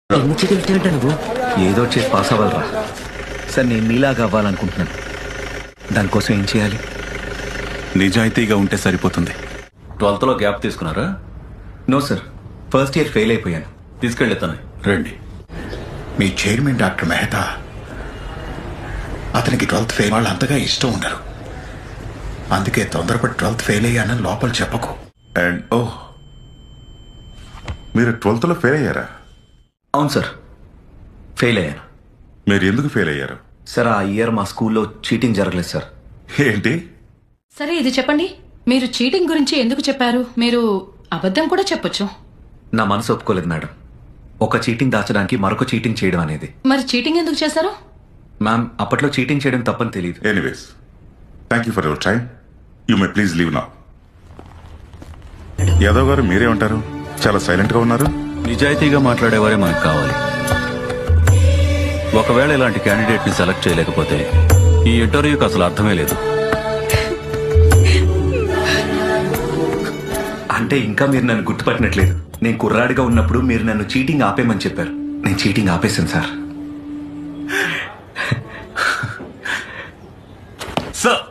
ఎన్ని చీటింగ్ నువ్వు ఏదో చేసి పాస్ అవ్వాలరా. సార్ నేను మీలాగా అవ్వాలనుకుంటున్నాను. దానికోసం ఏం చేయాలి? నిజాయితీగా ఉంటే సరిపోతుంది. 12th లో గ్యాప్ తీసుకున్నారా? No sir, first year fail అయిపోయాను. తీసుకెళ్ళిస్తాను. రండి. మీ చైర్మన్ డాక్టర్ మెహతా, అతనికి 12th ఫెయిల్ వాళ్ళు అంతగా ఇష్టం ఉండరు. అందుకే తొందరపడి 12th ఫెయిల్ అయ్యానని లోపల చెప్పకు. అండ్ మీరు 12th లో ఫెయిల్ అయ్యారా? అవును సార్, ఫెయిల్ అయ్యాను. మీరు ఎందుకు ఫెయిల్ అయ్యారు? సార్ ఆ ఇయర్ మా స్కూల్లో చీటింగ్ జరగలేదు సార్. ఏంటి? సరే ఇది చెప్పండి, మీరు చీటింగ్ గురించి ఎందుకు చెప్పారు? మీరు అబద్ధం కూడా చెప్పొచ్చు. నా మనసు ఒప్పుకోలేదు మేడం. ఒక చీటింగ్ దాచడానికి మరొక చీటింగ్ చేయడం అనేది. మరి చీటింగ్ ఎందుకు చేశారు? మ్యామ్, అప్పట్లో చీటింగ్ చేయడం తప్పని తెలియదు. Anyways, thank you for your time. You may please leave now. Yadav గారు మీరేమంటారు? చాలా సైలెంట్ గా ఉన్నారు. నిజాయితీగా మాట్లాడేవారే మనకు కావాలి. ఒకవేళ ఇలాంటి క్యాండిడేట్ ని సెలెక్ట్ చేయలేకపోతే ఈ ఇంటర్వ్యూకి అసలు అర్థమే లేదు. అంటే ఇంకా మీరు నన్ను గుర్తుపట్టినట్లేదు. నేను కుర్రాడిగా ఉన్నప్పుడు మీరు నన్ను చీటింగ్ ఆపేయమని చెప్పారు. నేను చీటింగ్ ఆపేశాను సార్. సార్